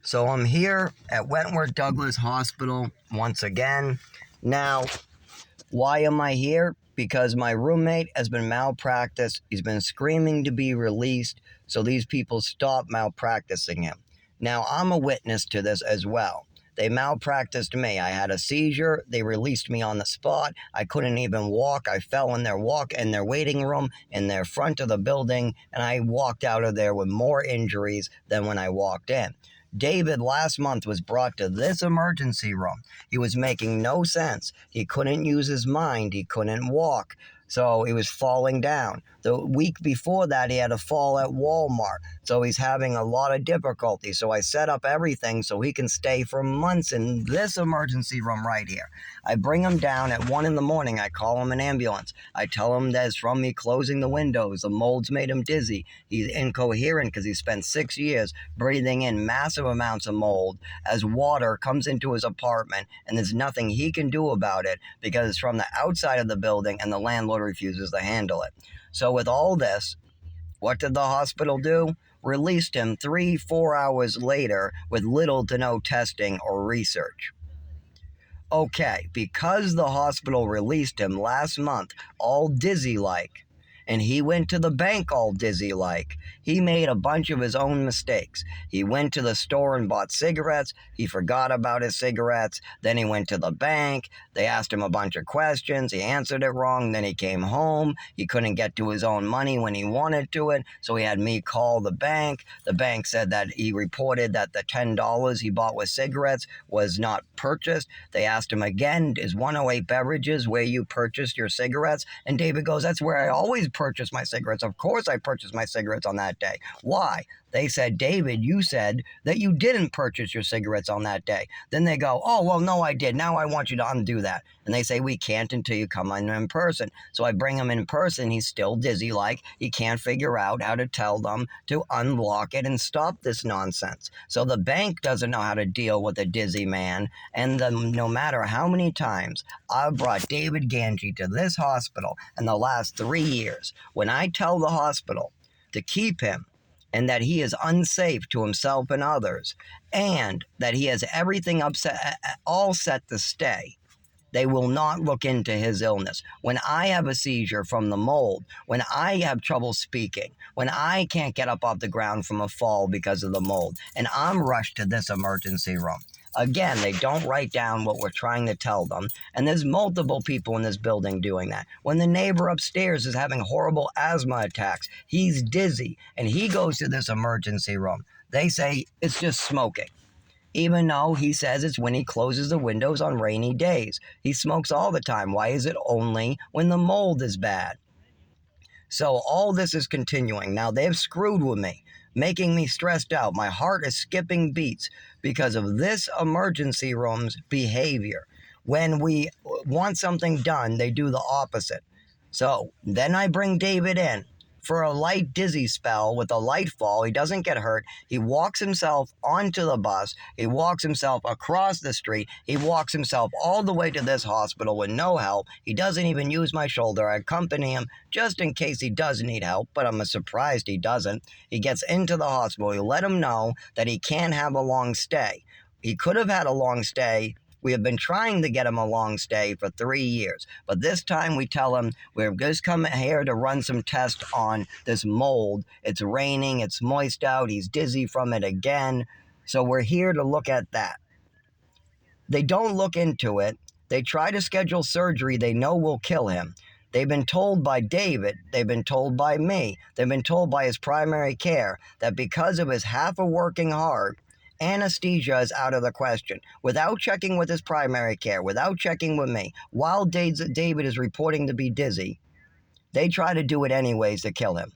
So I'm here at Wentworth Douglas Hospital once again. Now, why am I here? Because my roommate has been malpracticed. He's been screaming to be released, so these people stop malpracticing him. Now, I'm a witness to this as well. They malpracticed me. I had a seizure. They released me on the spot. I couldn't even walk. I fell in their waiting room in their front of the building, and I walked out of there with more injuries than when I walked in. David last month was brought to this emergency room. He was making no sense. He couldn't use his mind. He couldn't walk. So he was falling down. The week before that, he had a fall at Walmart. So he's having a lot of difficulty. So I set up everything so he can stay for months in this emergency room right here. I bring him down at 1 in the morning. I call him an ambulance. I tell him that it's from me closing the windows. The mold's made him dizzy. He's incoherent because he spent 6 years breathing in massive amounts of mold as water comes into his apartment, and there's nothing he can do about it because it's from the outside of the building and the landlord refuses to handle it. So with all this, what did the hospital do? Released him 3-4 hours later with little to no testing or research. Okay, because the hospital released him last month all dizzy-like, and he went to the bank all dizzy-like, he made a bunch of his own mistakes. He went to the store and bought cigarettes. He forgot about his cigarettes. Then he went to the bank. They asked him a bunch of questions. He answered it wrong. Then he came home. He couldn't get to his own money when he wanted to it, so he had me call the bank. The bank said that he reported that the $10 he bought with cigarettes was not purchased. They asked him again, is 108 Beverages where you purchased your cigarettes? And David goes, that's where I always purchase my cigarettes. Of course I purchased my cigarettes on that day. Why? They said, David, you said that you didn't purchase your cigarettes on that day. Then they go, oh, well, no, I did. Now I want you to undo that. And they say, we can't until you come in person. So I bring him in person. He's still dizzy like. He can't figure out how to tell them to unblock it and stop this nonsense. So the bank doesn't know how to deal with a dizzy man. And no matter how many times I've brought David Ganji to this hospital in the last 3 years, when I tell the hospital to keep him, and that he is unsafe to himself and others, and that he has everything all set to stay, they will not look into his illness. When I have a seizure from the mold, when I have trouble speaking, when I can't get up off the ground from a fall because of the mold, and I'm rushed to this emergency room. Again, they don't write down what we're trying to tell them, and there's multiple people in this building doing that. When the neighbor upstairs is having horrible asthma attacks, he's dizzy, and he goes to this emergency room. They say it's just smoking, even though he says it's when he closes the windows on rainy days. He smokes all the time. Why is it only when the mold is bad? So all this is continuing. Now they've screwed with me, making me stressed out. My heart is skipping beats because of this emergency room's behavior. When we want something done, they do the opposite. So then I bring David in for a light dizzy spell with a light fall. He doesn't get hurt. He walks himself onto the bus. He walks himself across the street. He walks himself all the way to this hospital with no help. He doesn't even use my shoulder. I accompany him just in case he does need help, but I'm surprised he doesn't. He gets into the hospital. You let him know that he can't have a long stay. He could have had a long stay. We have been trying to get him a long stay for 3 years, but this time we tell him we're just coming here to run some tests on this mold. It's raining, it's moist out, he's dizzy from it again, so we're here to look at that. They don't look into it. They try to schedule surgery they know will kill him. They've been told by David, they've been told by me, they've been told by his primary care that because of his half a working heart, anesthesia is out of the question. Without checking with his primary care, without checking with me, while David is reporting to be dizzy, they try to do it anyways to kill him.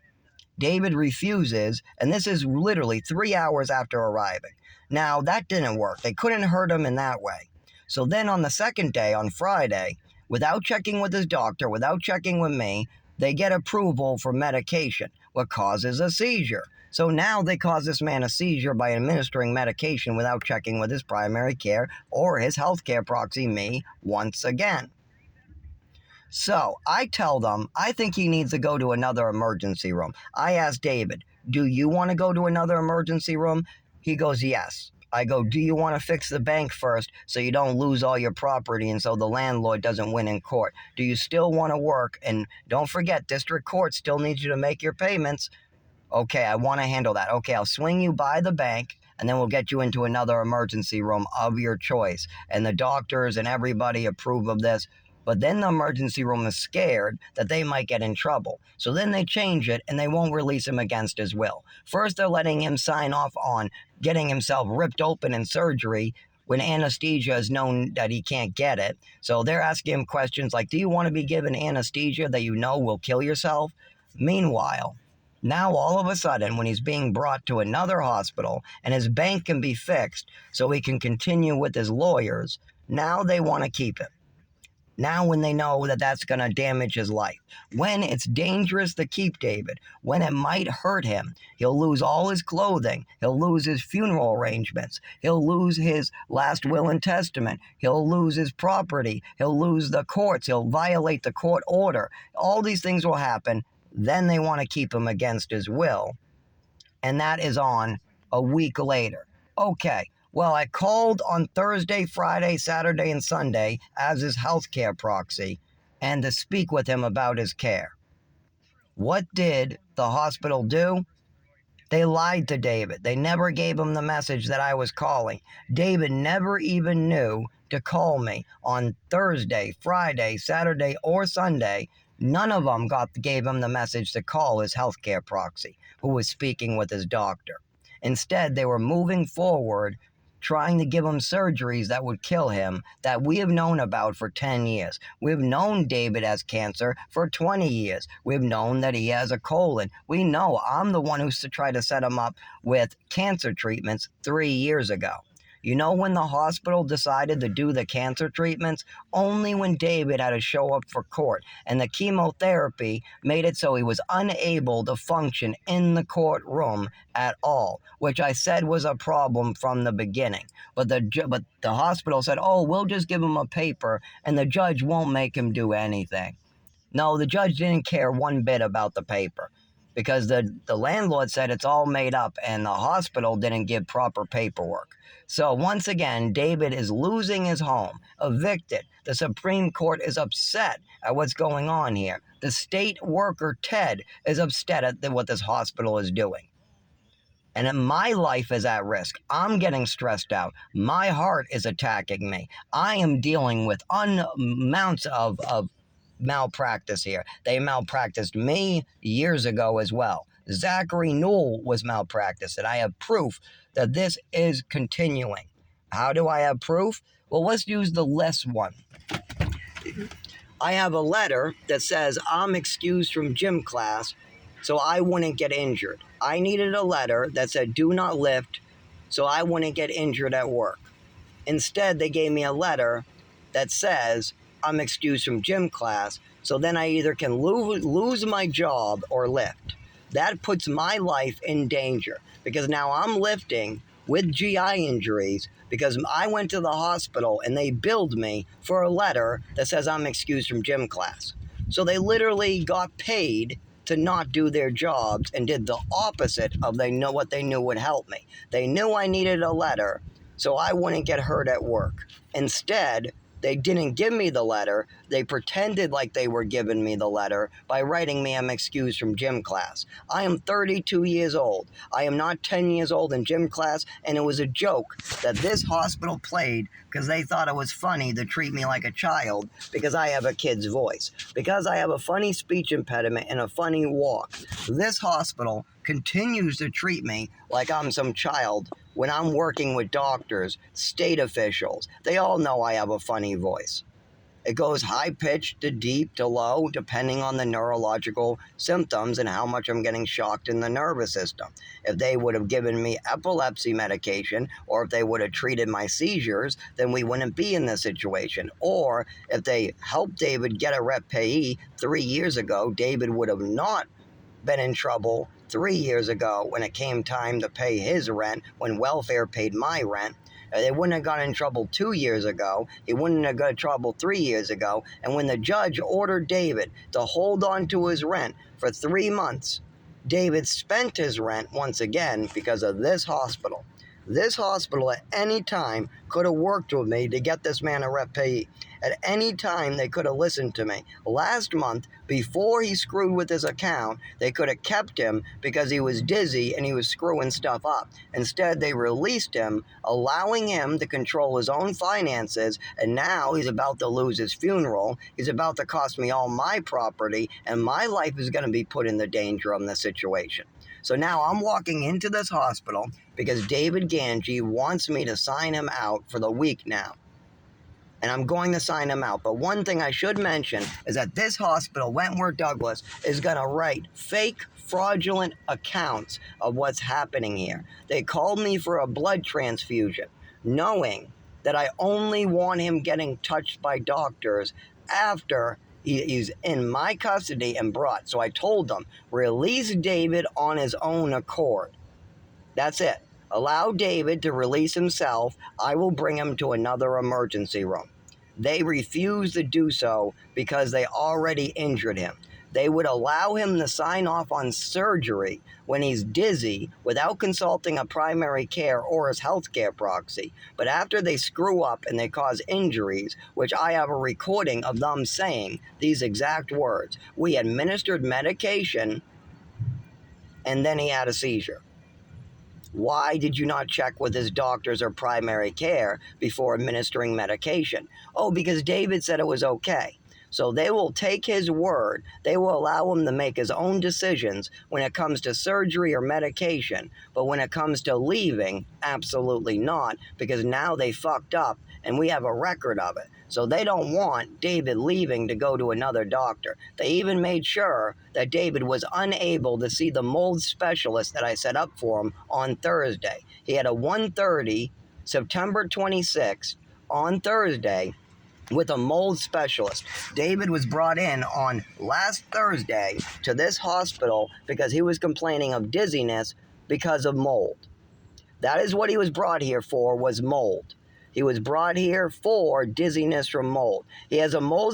David refuses, and this is literally 3 hours after arriving. Now, that didn't work. They couldn't hurt him in that way. So then on the second day, on Friday, without checking with his doctor, without checking with me, they get approval for medication, what causes a seizure. So now they cause this man a seizure by administering medication without checking with his primary care or his healthcare proxy, me, once again. So I tell them I think he needs to go to another emergency room. I ask David, do you want to go to another emergency room? He goes, yes. I go, do you want to fix the bank first so you don't lose all your property and so the landlord doesn't win in court? Do you still want to work? And don't forget, district court still needs you to make your payments. Okay, I want to handle that. Okay, I'll swing you by the bank and then we'll get you into another emergency room of your choice. And the doctors and everybody approve of this. But then the emergency room is scared that they might get in trouble. So then they change it and they won't release him against his will. First, they're letting him sign off on getting himself ripped open in surgery when anesthesia is known that he can't get it. So they're asking him questions like, do you want to be given anesthesia that you know will kill yourself? Meanwhile, now all of a sudden, when he's being brought to another hospital and his bank can be fixed so he can continue with his lawyers, now they want to keep him. Now when they know that that's going to damage his life. When it's dangerous to keep David, when it might hurt him, he'll lose all his clothing, he'll lose his funeral arrangements, he'll lose his last will and testament, he'll lose his property, he'll lose the courts, he'll violate the court order. All these things will happen. Then they want to keep him against his will. And that is on a week later. Okay, well, I called on Thursday, Friday, Saturday, and Sunday as his healthcare proxy and to speak with him about his care. What did the hospital do? They lied to David. They never gave him the message that I was calling. David never even knew to call me on Thursday, Friday, Saturday, or Sunday. None of them gave him the message to call his healthcare proxy, who was speaking with his doctor. Instead, they were moving forward, trying to give him surgeries that would kill him that we have known about for 10 years. We've known David has cancer for 20 years. We've known that he has a colon. We know I'm the one who tried to set him up with cancer treatments 3 years ago. You know when the hospital decided to do the cancer treatments? Only when David had to show up for court, and the chemotherapy made it so he was unable to function in the courtroom at all, which I said was a problem from the beginning. But the hospital said, oh, we'll just give him a paper, and the judge won't make him do anything. No, the judge didn't care one bit about the paper, because the landlord said it's all made up, and the hospital didn't give proper paperwork. So once again, David is losing his home, evicted. The Supreme Court is upset at what's going on here. The state worker, Ted, is upset at what this hospital is doing. And my life is at risk. I'm getting stressed out. My heart is attacking me. I am dealing with amounts of malpractice here. They malpracticed me years ago as well. Zachary Newell was malpracticed, and I have proof that this is continuing. How do I have proof? Well, let's use the less one. I have a letter that says I'm excused from gym class so I wouldn't get injured. I needed a letter that said do not lift so I wouldn't get injured at work. Instead, they gave me a letter that says I'm excused from gym class, so then I either can lose my job or lift. That puts my life in danger because now I'm lifting with GI injuries because I went to the hospital and they billed me for a letter that says I'm excused from gym class. So they literally got paid to not do their jobs and did the opposite of what they knew would help me. They knew I needed a letter so I wouldn't get hurt at work. Instead, they didn't give me the letter. They pretended like they were giving me the letter by writing me I'm excused from gym class. I am 32 years old. I am not 10 years old in gym class, and it was a joke that this hospital played because they thought it was funny to treat me like a child because I have a kid's voice. Because I have a funny speech impediment and a funny walk. This hospital continues to treat me like I'm some child when I'm working with doctors, state officials. They all know I have a funny voice. It goes high-pitched to deep to low, depending on the neurological symptoms and how much I'm getting shocked in the nervous system. If they would have given me epilepsy medication, or if they would have treated my seizures, then we wouldn't be in this situation. Or if they helped David get a rep payee 3 years ago, David would have not been in trouble 3 years ago when it came time to pay his rent, when welfare paid my rent. They wouldn't have gotten in trouble 2 years ago. He wouldn't have got in trouble 3 years ago. And when the judge ordered David to hold on to his rent for 3 months, David spent his rent once again because of this hospital. This hospital at any time could have worked with me to get this man a rep payee. At any time, they could have listened to me. Last month, before he screwed with his account, they could have kept him because he was dizzy and he was screwing stuff up. Instead, they released him, allowing him to control his own finances, and now he's about to lose his funeral. He's about to cost me all my property, and my life is going to be put in the danger of this situation. So now I'm walking into this hospital because David Ganji wants me to sign him out for the week now. And I'm going to sign him out. But one thing I should mention is that this hospital, Wentworth Douglas, is going to write fake, fraudulent accounts of what's happening here. They called me for a blood transfusion, knowing that I only want him getting touched by doctors after he's in my custody and brought. So I told them, release David on his own accord. That's it. Allow David to release himself. I will bring him to another emergency room. They refused to do so because they already injured him. They would allow him to sign off on surgery when he's dizzy without consulting a primary care or his healthcare proxy. But after they screw up and they cause injuries, which I have a recording of them saying these exact words, we administered medication and then he had a seizure. Why did you not check with his doctors or primary care before administering medication? Oh, because David said it was okay. So they will take his word. They will allow him to make his own decisions when it comes to surgery or medication. But when it comes to leaving, absolutely not, because now they fucked up and we have a record of it. So they don't want David leaving to go to another doctor. They even made sure that David was unable to see the mold specialist that I set up for him on Thursday. He had a 1:30, September 26th, on Thursday, with a mold specialist. David was brought in on last Thursday to this hospital because he was complaining of dizziness because of mold. That is what he was brought here for, was mold. He was brought here for dizziness from mold. He has a mold